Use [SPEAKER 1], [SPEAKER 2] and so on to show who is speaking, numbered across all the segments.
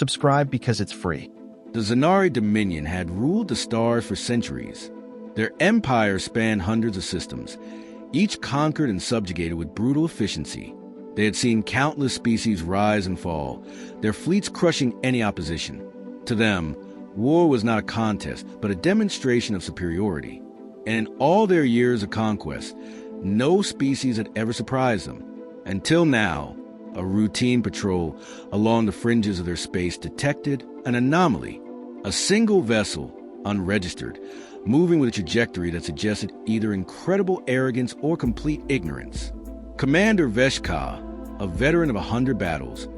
[SPEAKER 1] Subscribe because it's free.
[SPEAKER 2] The Zanari Dominion had ruled the stars for centuries. Their empire spanned hundreds of systems, each conquered and subjugated with brutal efficiency. They had seen countless species rise and fall, their fleets crushing any opposition. To them, war was not a contest, but a demonstration of superiority. And in all their years of conquest, no species had ever surprised them. Until now, a routine patrol along the fringes of their space detected an anomaly. A single vessel, unregistered, moving with a trajectory that suggested either incredible arrogance or complete ignorance. Commander Veshka, a veteran of 100 battles,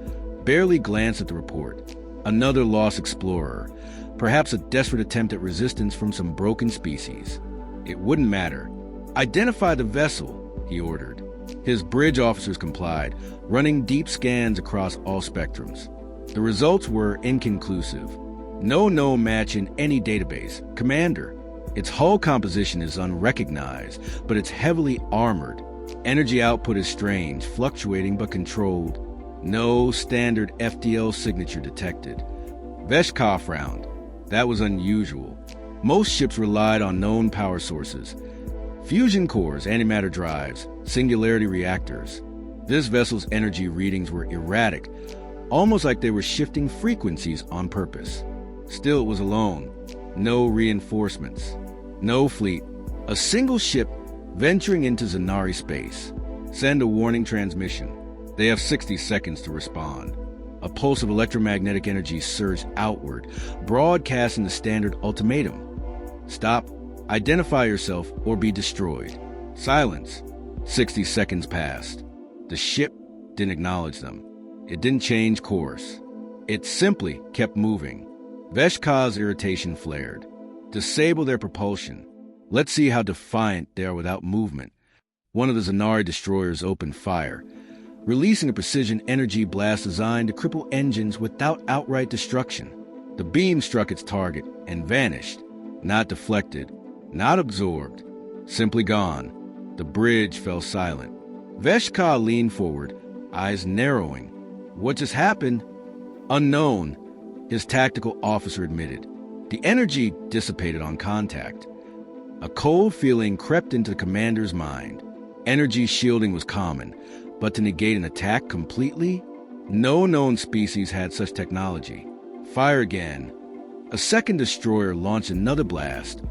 [SPEAKER 2] barely glanced at the report. Another lost explorer, perhaps a desperate attempt at resistance from some broken species. It wouldn't matter. Identify the vessel, he ordered. His bridge officers complied, running deep scans across all spectrums. The results were inconclusive. No known match in any database. Commander, its hull composition is unrecognized, but it's heavily armored. Energy output is strange, fluctuating but controlled. No standard FDL signature detected. Veshka frowned. That was unusual. Most ships relied on known power sources. Fusion cores, antimatter drives, singularity reactors. This vessel's energy readings were erratic, almost like they were shifting frequencies on purpose. Still, it was alone. No reinforcements. No fleet. A single ship venturing into Zanari space. Send a warning transmission. They have 60 seconds to respond. A pulse of electromagnetic energy surged outward, broadcasting the standard ultimatum. Stop, identify yourself, or be destroyed. Silence. 60 seconds passed. The ship didn't acknowledge them. It didn't change course. It simply kept moving. Veshka's irritation flared. Disable their propulsion. Let's see how defiant they are without movement. One of the Zanari destroyers opened fire, releasing a precision energy blast designed to cripple engines without outright destruction. The beam struck its target and vanished, not deflected, not absorbed, simply gone. The bridge fell silent. Veshka leaned forward, eyes narrowing. What just happened? Unknown, his tactical officer admitted. The energy dissipated on contact. A cold feeling crept into the commander's mind. Energy shielding was common, but to negate an attack completely? No known species had such technology. Fire again. A second destroyer launched another blast.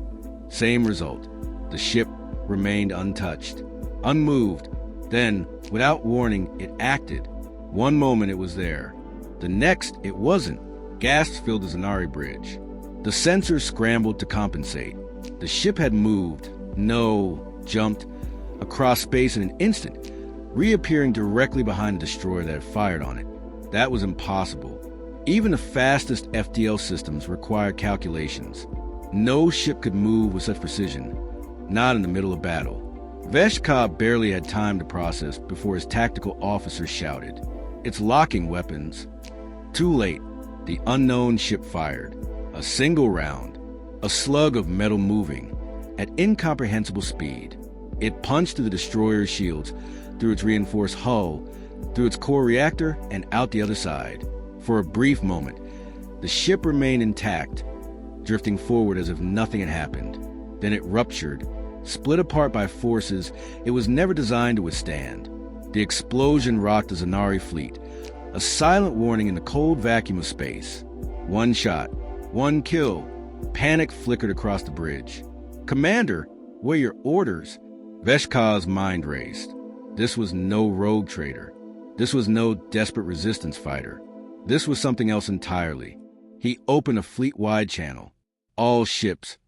[SPEAKER 2] Same result. The ship remained untouched, unmoved. Then, without warning, it acted. One moment it was there. The next, it wasn't. Gasps filled the Zanari bridge. The sensors scrambled to compensate. The ship had moved, jumped, across space in an instant, reappearing directly behind the destroyer that had fired on it. That was impossible. Even the fastest FDL systems required calculations. No ship could move with such precision, not in the middle of battle. Veshka barely had time to process before his tactical officer shouted, "It's locking weapons." Too late. The unknown ship fired. A single round. A slug of metal moving at incomprehensible speed. It punched through the destroyer's shields, through its reinforced hull, through its core reactor, and out the other side. For a brief moment, the ship remained intact, drifting forward as if nothing had happened. Then it ruptured, split apart by forces it was never designed to withstand. The explosion rocked the Zanari fleet, a silent warning in the cold vacuum of space. One shot, one kill. Panic flickered across the bridge. "Commander, what are your orders?" Veshka's mind raced. This was no rogue trader. This was no desperate resistance fighter. This was something else entirely. He opened a fleet-wide channel. All ships,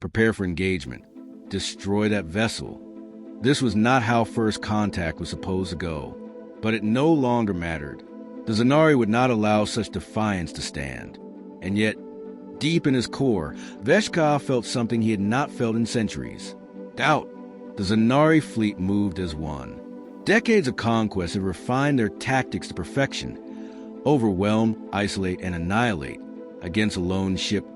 [SPEAKER 2] prepare for engagement. Destroy that vessel. This was not how first contact was supposed to go, but it no longer mattered. The Zanari would not allow such defiance to stand. And yet, deep in his core, Veshka felt something he had not felt in centuries. Doubt. The Zanari fleet moved as one. Decades of conquest had refined their tactics to perfection. Overwhelm, isolate, and annihilate. Against a lone ship,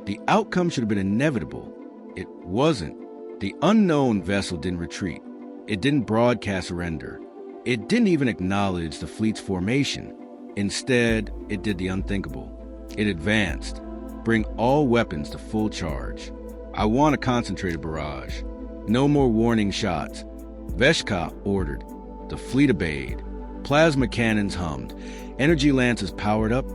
[SPEAKER 2] the outcome should have been inevitable. It wasn't. The unknown vessel didn't retreat. It didn't broadcast surrender. It didn't even acknowledge the fleet's formation. Instead, it did the unthinkable. It advanced. Bring all weapons to full charge. I want a concentrated barrage. No more warning shots. Veshka ordered. The fleet obeyed. Plasma cannons hummed. Energy lances powered up,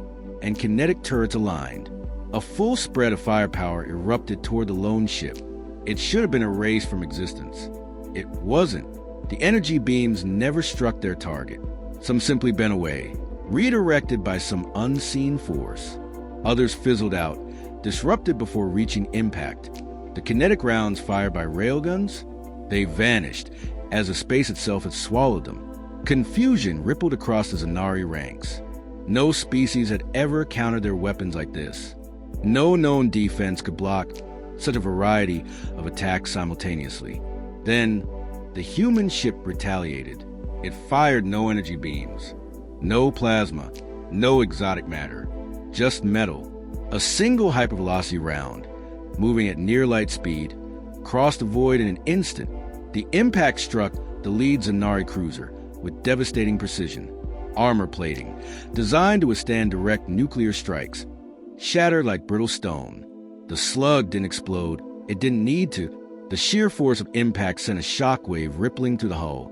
[SPEAKER 2] and kinetic turrets aligned. A full spread of firepower erupted toward the lone ship. It should have been erased from existence. It wasn't. The energy beams never struck their target. Some simply bent away, redirected by some unseen force. Others fizzled out, disrupted before reaching impact. The kinetic rounds fired by railguns, they vanished as the space itself had swallowed them. Confusion rippled across the Zanari ranks. No species had ever countered their weapons like this. No known defense could block such a variety of attacks simultaneously. Then, the human ship retaliated. It fired no energy beams, no plasma, no exotic matter, just metal. A single hypervelocity round, moving at near light speed, crossed the void in an instant. The impact struck the lead Zanari cruiser with devastating precision. Armor plating, designed to withstand direct nuclear strikes, shattered like brittle stone. The slug didn't explode. It didn't need to. The sheer force of impact sent a shockwave rippling through the hull,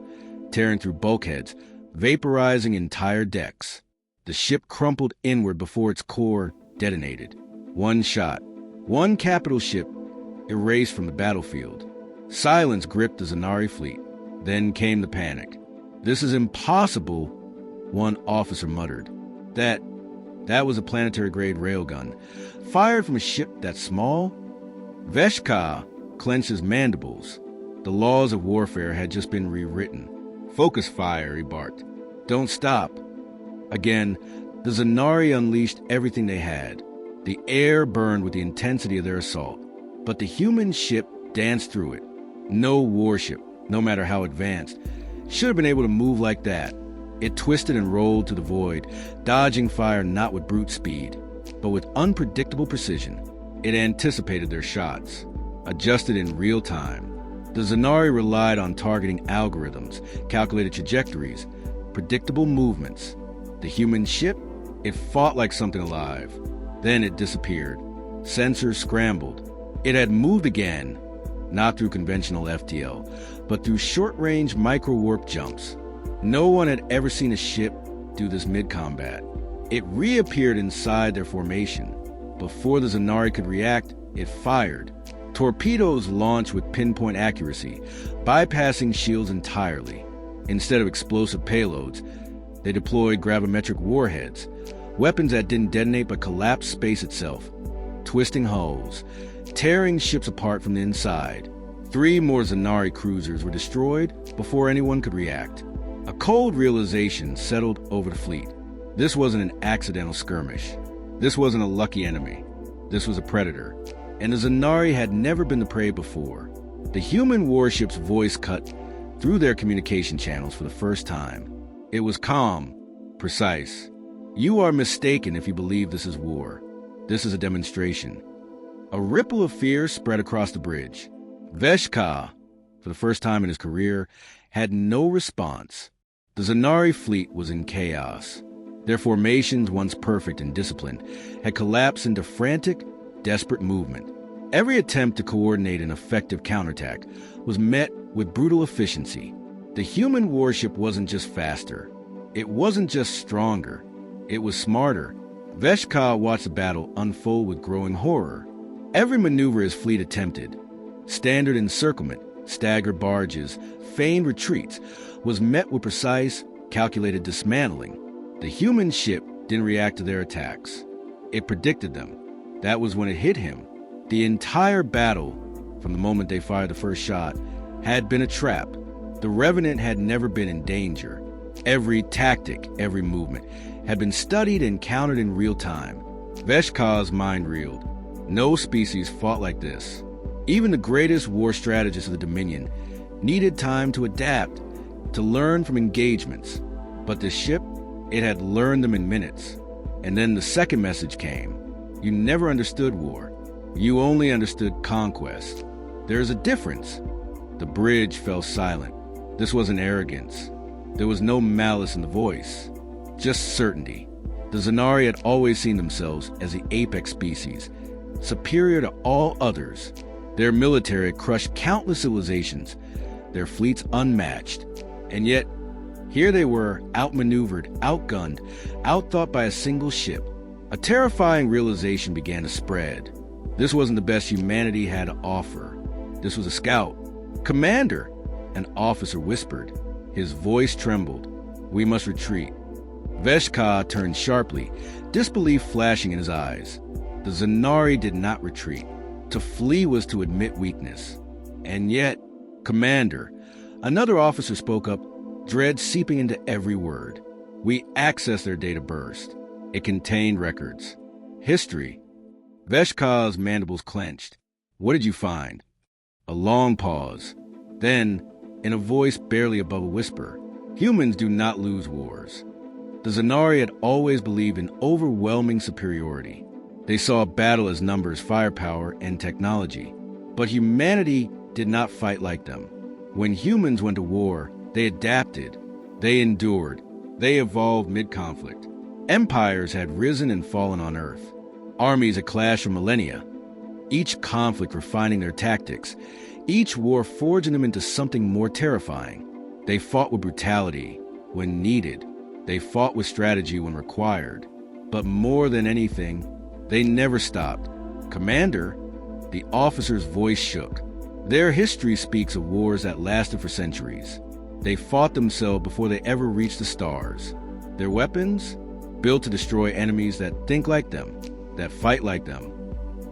[SPEAKER 2] tearing through bulkheads, vaporizing entire decks. The ship crumpled inward before its core detonated. One shot, one capital ship erased from the battlefield. Silence gripped the Zanari fleet. Then came the panic. "This is impossible," one officer muttered. That was a planetary-grade railgun, fired from a ship that small? Veshka clenched his mandibles. The laws of warfare had just been rewritten. "Focus fire," he barked. "Don't stop." Again, the Zanari unleashed everything they had. The air burned with the intensity of their assault, but the human ship danced through it. No warship, no matter how advanced, should have been able to move like that. It twisted and rolled to the void, dodging fire not with brute speed, but with unpredictable precision. It anticipated their shots, adjusted in real time. The Zanari relied on targeting algorithms, calculated trajectories, predictable movements. The human ship, it fought like something alive. Then it disappeared. Sensors scrambled. It had moved again, not through conventional FTL, but through short-range micro-warp jumps. No one had ever seen a ship do this mid-combat. It reappeared inside their formation. Before the Zanari could react, it fired. Torpedoes launched with pinpoint accuracy, bypassing shields entirely. Instead of explosive payloads, they deployed gravimetric warheads, weapons that didn't detonate but collapsed space itself, twisting hulls, tearing ships apart from the inside. 3 more Zanari cruisers were destroyed before anyone could react. A cold realization settled over the fleet. This wasn't an accidental skirmish. This wasn't a lucky enemy. This was a predator. And the Zanari had never been the prey before. The human warship's voice cut through their communication channels for the first time. It was calm, precise. "You are mistaken if you believe this is war. This is a demonstration." A ripple of fear spread across the bridge. Veshka, for the first time in his career, had no response. The Zanari fleet was in chaos. Their formations, once perfect and disciplined, had collapsed into frantic, desperate movement. Every attempt to coordinate an effective counterattack was met with brutal efficiency. The human warship wasn't just faster. It wasn't just stronger. It was smarter. Veshka watched the battle unfold with growing horror. Every maneuver his fleet attempted, standard encirclement, staggered barges, feigned retreats, was met with precise, calculated dismantling. The human ship didn't react to their attacks. It predicted them. That was when it hit him. The entire battle, from the moment they fired the first shot, had been a trap. The Revenant had never been in danger. Every tactic, every movement, had been studied and counted in real time. Veshka's mind reeled. No species fought like this. Even the greatest war strategists of the Dominion needed time to adapt, to learn from engagements. But the ship, it had learned them in minutes. And then the second message came. You never understood war. You only understood conquest. There's a difference. The bridge fell silent. This wasn't arrogance. There was no malice in the voice, just certainty. The Zanari had always seen themselves as the apex species, superior to all others. Their military had crushed countless civilizations, their fleets unmatched. And yet, here they were, outmaneuvered, outgunned, outthought by a single ship. A terrifying realization began to spread. This wasn't the best humanity had to offer. This was a scout. "Commander," an officer whispered. His voice trembled. "We must retreat." Veshka turned sharply, disbelief flashing in his eyes. The Zanari did not retreat. To flee was to admit weakness. And yet, "Commander," another officer spoke up, dread seeping into every word. "We accessed their data burst. It contained records. History." Veshka's mandibles clenched. "What did you find?" A long pause. Then, in a voice barely above a whisper, "Humans do not lose wars." The Zanari had always believed in overwhelming superiority. They saw battle as numbers, firepower, and technology. But humanity did not fight like them. When humans went to war, they adapted, they endured, they evolved mid-conflict. Empires had risen and fallen on Earth. Armies had clashed for millennia, each conflict refining their tactics, each war forging them into something more terrifying. They fought with brutality when needed. They fought with strategy when required. But more than anything, they never stopped. "Commander," the officer's voice shook. "Their history speaks of wars that lasted for centuries. They fought themselves before they ever reached the stars. Their weapons? Built to destroy enemies that think like them, that fight like them."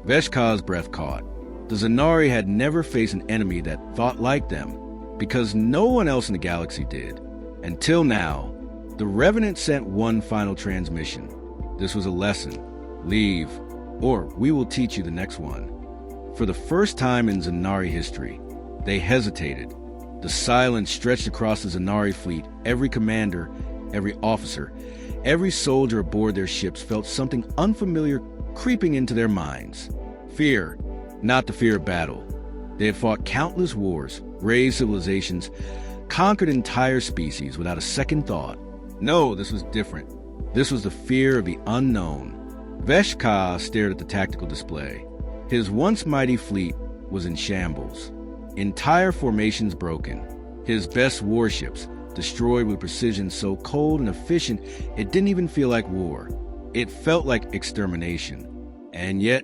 [SPEAKER 2] Veshka's breath caught. The Zanari had never faced an enemy that thought like them, because no one else in the galaxy did. Until now, the Revenant sent one final transmission. This was a lesson. "Leave, or we will teach you the next one." For the first time in Zanari history, they hesitated. The silence stretched across the Zanari fleet. Every commander, every officer, every soldier aboard their ships felt something unfamiliar creeping into their minds. Fear, not the fear of battle. They had fought countless wars, raised civilizations, conquered entire species without a second thought. No, this was different. This was the fear of the unknown. Veshka stared at the tactical display. His once mighty fleet was in shambles. Entire formations broken. His best warships destroyed with precision so cold and efficient it didn't even feel like war. It felt like extermination. And yet,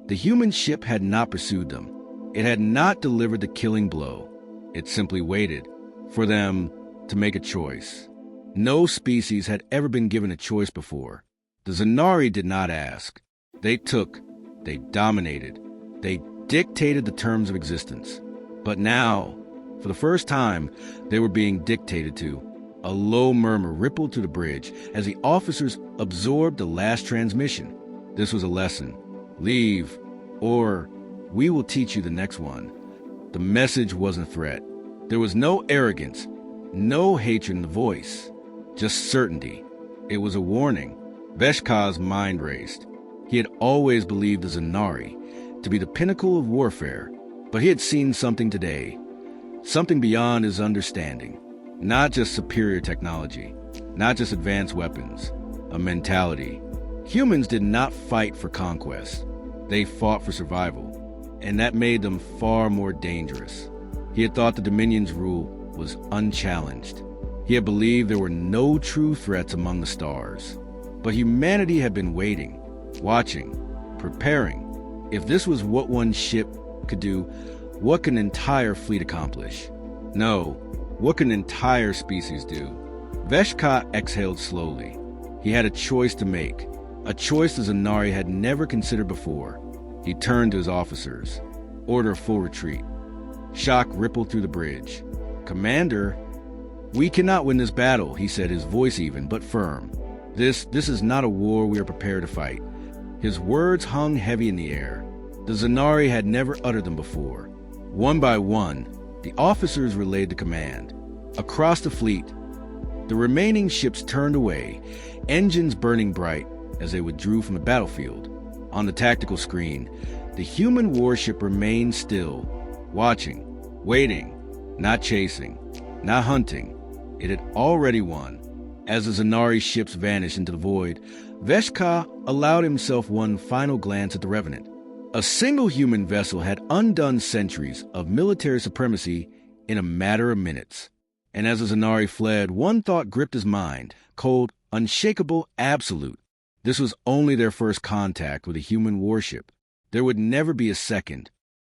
[SPEAKER 2] the human ship had not pursued them. It had not delivered the killing blow. It simply waited for them to make a choice. No species had ever been given a choice before. The Zanari did not ask. They took, they dominated, they dictated the terms of existence. But now, for the first time, they were being dictated to. A low murmur rippled through the bridge as the officers absorbed the last transmission. This was a lesson. "Leave, or we will teach you the next one." The message wasn't a threat. There was no arrogance, no hatred in the voice, just certainty. It was a warning. Veshka's mind raced. He had always believed the Zanari to be the pinnacle of warfare, but he had seen something today, something beyond his understanding. Not just superior technology, not just advanced weapons, a mentality. Humans did not fight for conquest. They fought for survival, and that made them far more dangerous. He had thought the Dominion's rule was unchallenged. He had believed there were no true threats among the stars. But humanity had been waiting, watching, preparing. If this was what one ship could do, what could an entire fleet accomplish? No, what could an entire species do? Veshka exhaled slowly. He had a choice to make, a choice the Zanari had never considered before. He turned to his officers. "Order a full retreat." Shock rippled through the bridge. "Commander, we cannot win this battle," he said, his voice even, but firm. This is not a war we are prepared to fight." His words hung heavy in the air. The Zanari had never uttered them before. One by one, the officers relayed the command. Across the fleet, the remaining ships turned away, engines burning bright as they withdrew from the battlefield. On the tactical screen, the human warship remained still, watching, waiting, not chasing, not hunting. It had already won. As the Zanari ships vanished into the void, Veshka allowed himself one final glance at the Revenant. A single human vessel had undone centuries of military supremacy in a matter of minutes. And as the Zanari fled, one thought gripped his mind: cold, unshakable, absolute. This was only their first contact with a human warship. There would never be a second